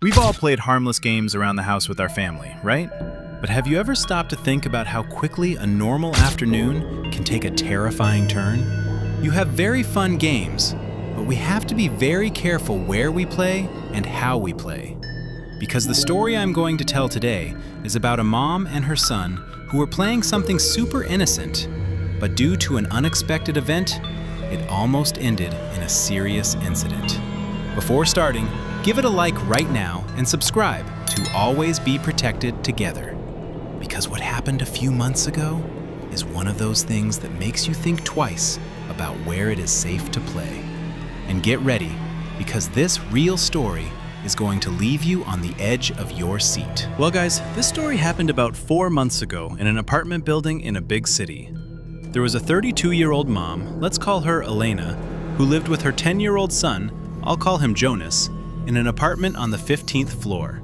We've all played harmless games around the house with our family, right? But have you ever stopped to think about how quickly a normal afternoon can take a terrifying turn? You have very fun games, but we have to be very careful where we play and how we play. Because the story I'm going to tell today is about a mom and her son who were playing something super innocent, but due to an unexpected event, it almost ended in a serious incident. Before starting, give it a like right now and subscribe to Always Be Protected Together. Because what happened a few months ago is one of those things that makes you think twice about where it is safe to play. And get ready, because this real story is going to leave you on the edge of your seat. Well guys, this story happened about 4 months ago in an apartment building in a big city. There was a 32-year-old mom, let's call her Elena, who lived with her 10-year-old son, I'll call him Jonas, in an apartment on the 15th floor.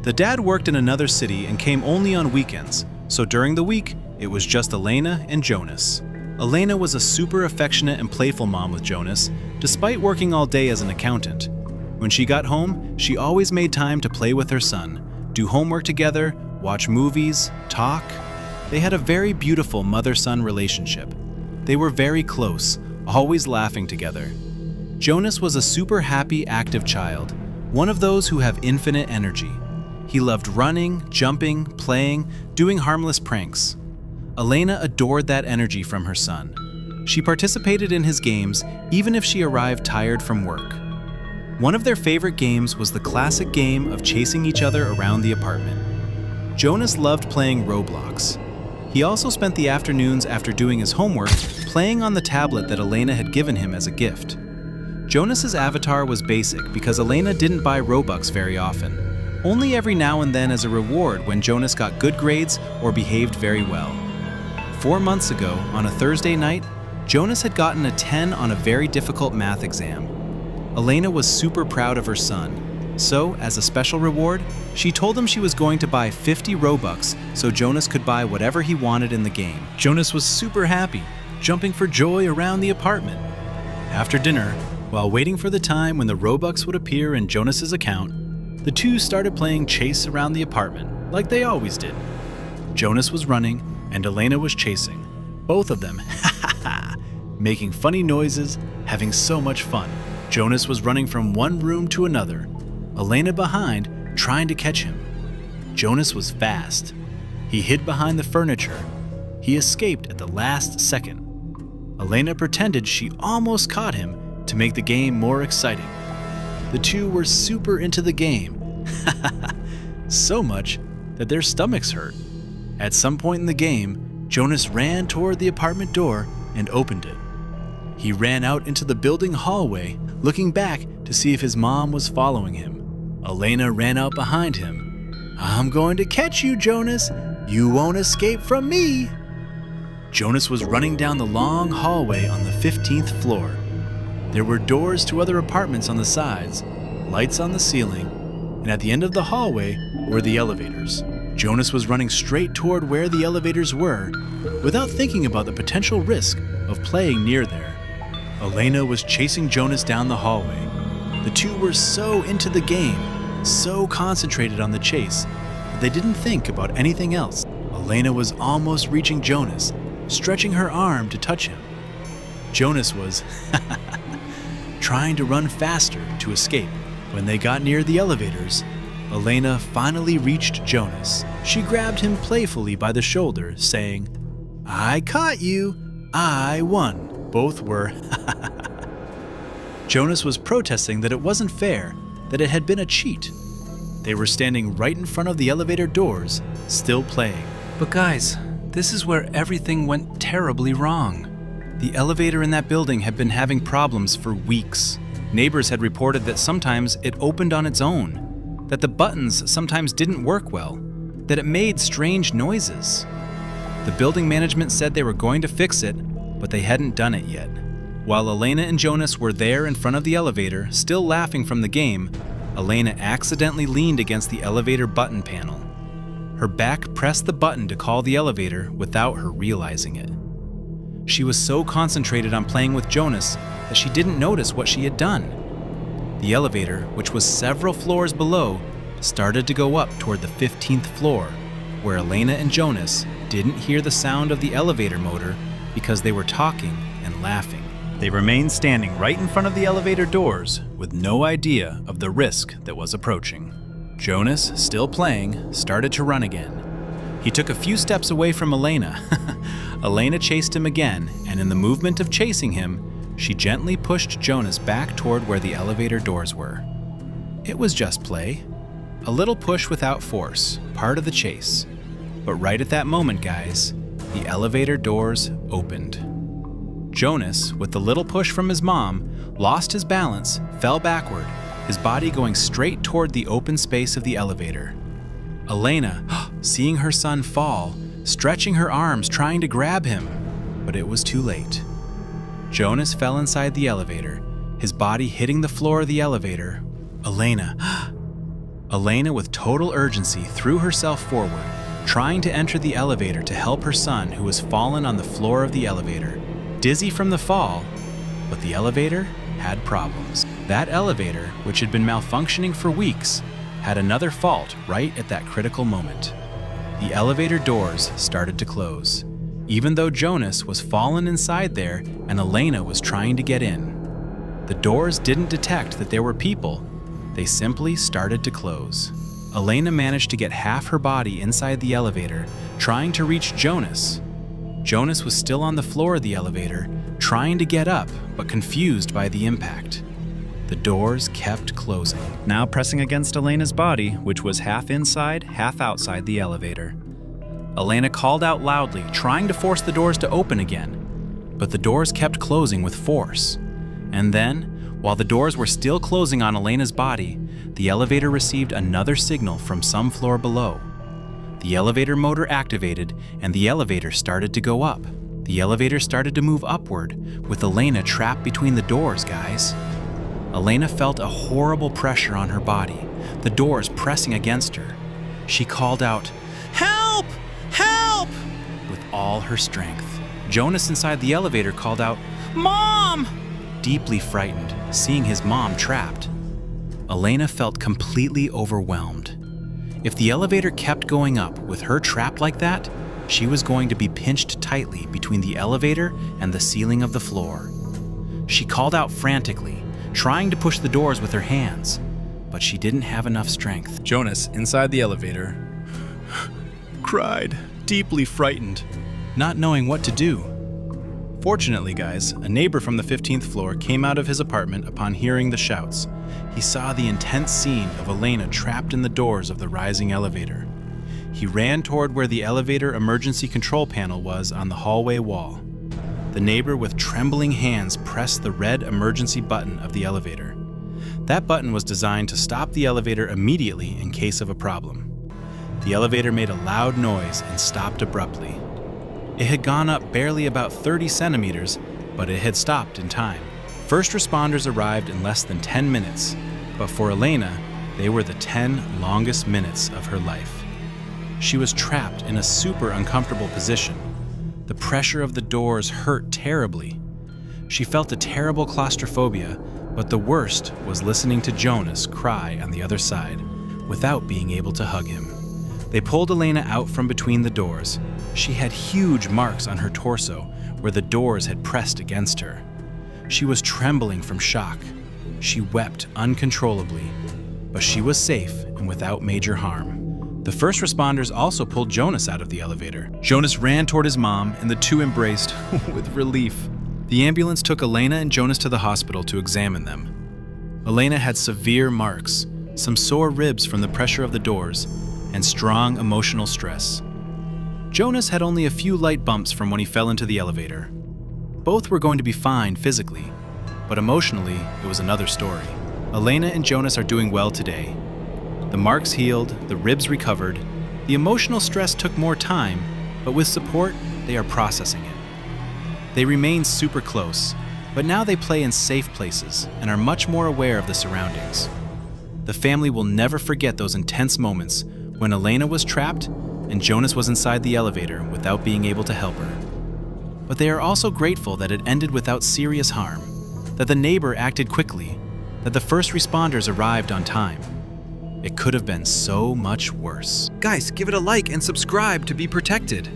The dad worked in another city and came only on weekends, so during the week, it was just Elena and Jonas. Elena was a super affectionate and playful mom with Jonas, despite working all day as an accountant. When she got home, she always made time to play with her son, do homework together, watch movies, talk. They had a very beautiful mother-son relationship. They were very close, always laughing together. Jonas was a super happy, active child, one of those who have infinite energy. He loved running, jumping, playing, doing harmless pranks. Elena adored that energy from her son. She participated in his games even if she arrived tired from work. One of their favorite games was the classic game of chasing each other around the apartment. Jonas loved playing Roblox. He also spent the afternoons after doing his homework playing on the tablet that Elena had given him as a gift. Jonas's avatar was basic because Elena didn't buy Robux very often, only every now and then as a reward when Jonas got good grades or behaved very well. 4 months ago, on a Thursday night, Jonas had gotten a 10 on a very difficult math exam. Elena was super proud of her son. So, as a special reward, she told him she was going to buy 50 Robux so Jonas could buy whatever he wanted in the game. Jonas was super happy, jumping for joy around the apartment. After dinner, while waiting for the time when the Robux would appear in Jonas's account, the two started playing chase around the apartment, like they always did. Jonas was running, and Elena was chasing. Both of them, making funny noises, having so much fun. Jonas was running from one room to another, Elena behind, trying to catch him. Jonas was fast. He hid behind the furniture. He escaped at the last second. Elena pretended she almost caught him to make the game more exciting. The two were super into the game, so much that their stomachs hurt. At some point in the game, Jonas ran toward the apartment door and opened it. He ran out into the building hallway, looking back to see if his mom was following him. Elena ran out behind him. "I'm going to catch you, Jonas. You won't escape from me." Jonas was running down the long hallway on the 15th floor. There were doors to other apartments on the sides, lights on the ceiling, and at the end of the hallway were the elevators. Jonas was running straight toward where the elevators were, without thinking about the potential risk of playing near there. Elena was chasing Jonas down the hallway. The two were so into the game, so concentrated on the chase, that they didn't think about anything else. Elena was almost reaching Jonas, stretching her arm to touch him. Jonas was trying to run faster to escape. When they got near the elevators, Elena finally reached Jonas. She grabbed him playfully by the shoulder, saying, "I caught you. I won." Both were Jonas was protesting that it wasn't fair, that it had been a cheat. They were standing right in front of the elevator doors, still playing. But guys, this is where everything went terribly wrong. The elevator in that building had been having problems for weeks. Neighbors had reported that sometimes it opened on its own, that the buttons sometimes didn't work well, that it made strange noises. The building management said they were going to fix it, but they hadn't done it yet. While Elena and Jonas were there in front of the elevator, still laughing from the game, Elena accidentally leaned against the elevator button panel. Her back pressed the button to call the elevator without her realizing it. She was so concentrated on playing with Jonas that she didn't notice what she had done. The elevator, which was several floors below, started to go up toward the 15th floor, where Elena and Jonas didn't hear the sound of the elevator motor because they were talking and laughing. They remained standing right in front of the elevator doors with no idea of the risk that was approaching. Jonas, still playing, started to run again. He took a few steps away from Elena. Elena chased him again, and in the movement of chasing him, she gently pushed Jonas back toward where the elevator doors were. It was just play. A little push without force, part of the chase. But right at that moment, guys, the elevator doors opened. Jonas, with the little push from his mom, lost his balance, fell backward, his body going straight toward the open space of the elevator. Elena, seeing her son fall, stretching her arms trying to grab him, but it was too late. Jonas fell inside the elevator, his body hitting the floor of the elevator. Elena, with total urgency, threw herself forward, trying to enter the elevator to help her son who was fallen on the floor of the elevator, dizzy from the fall, but the elevator had problems. That elevator, which had been malfunctioning for weeks, had another fault right at that critical moment. The elevator doors started to close, even though Jonas was fallen inside there and Elena was trying to get in. The doors didn't detect that there were people. They simply started to close. Elena managed to get half her body inside the elevator, trying to reach Jonas. Jonas was still on the floor of the elevator, trying to get up, but confused by the impact. The doors kept closing, now pressing against Elena's body, which was half inside, half outside the elevator. Elena called out loudly, trying to force the doors to open again, but the doors kept closing with force. And then, while the doors were still closing on Elena's body, the elevator received another signal from some floor below. The elevator motor activated, and the elevator started to go up. The elevator started to move upward, with Elena trapped between the doors, guys. Elena felt a horrible pressure on her body, the doors pressing against her. She called out, "Help! Help!" with all her strength. Jonas inside the elevator called out, "Mom!" deeply frightened, seeing his mom trapped. Elena felt completely overwhelmed. If the elevator kept going up with her trapped like that, she was going to be pinched tightly between the elevator and the ceiling of the floor. She called out frantically, trying to push the doors with her hands, but she didn't have enough strength. Jonas, inside the elevator, cried, deeply frightened, not knowing what to do. Fortunately, guys, a neighbor from the 15th floor came out of his apartment upon hearing the shouts. He saw the intense scene of Elena trapped in the doors of the rising elevator. He ran toward where the elevator emergency control panel was on the hallway wall. The neighbor with trembling hands pressed the red emergency button of the elevator. That button was designed to stop the elevator immediately in case of a problem. The elevator made a loud noise and stopped abruptly. It had gone up barely about 30 centimeters, but it had stopped in time. First responders arrived in less than 10 minutes, but for Elena, they were the 10 longest minutes of her life. She was trapped in a super uncomfortable position. The pressure of the doors hurt terribly. She felt a terrible claustrophobia, but the worst was listening to Jonas cry on the other side, without being able to hug him. They pulled Elena out from between the doors. She had huge marks on her torso where the doors had pressed against her. She was trembling from shock. She wept uncontrollably, but she was safe and without major harm. The first responders also pulled Jonas out of the elevator. Jonas ran toward his mom, and the two embraced with relief. The ambulance took Elena and Jonas to the hospital to examine them. Elena had severe marks, some sore ribs from the pressure of the doors, and strong emotional stress. Jonas had only a few light bumps from when he fell into the elevator. Both were going to be fine physically, but emotionally, it was another story. Elena and Jonas are doing well today. The marks healed, the ribs recovered. The emotional stress took more time, but with support, they are processing it. They remain super close, but now they play in safe places and are much more aware of the surroundings. The family will never forget those intense moments when Elena was trapped and Jonas was inside the elevator without being able to help her. But they are also grateful that it ended without serious harm, that the neighbor acted quickly, that the first responders arrived on time. It could have been so much worse. Guys, give it a like and subscribe to be protected.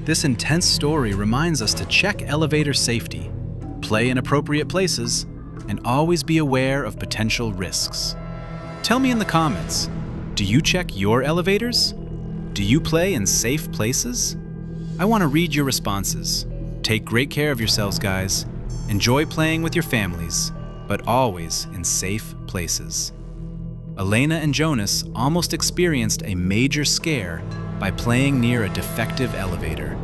This intense story reminds us to check elevator safety, play in appropriate places, and always be aware of potential risks. Tell me in the comments, do you check your elevators? Do you play in safe places? I want to read your responses. Take great care of yourselves, guys. Enjoy playing with your families, but always in safe places. Elena and Jonas almost experienced a major scare by playing near a defective elevator.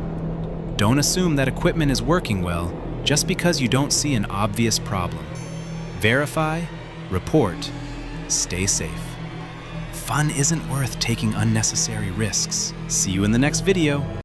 Don't assume that equipment is working well just because you don't see an obvious problem. Verify, report, stay safe. Fun isn't worth taking unnecessary risks. See you in the next video.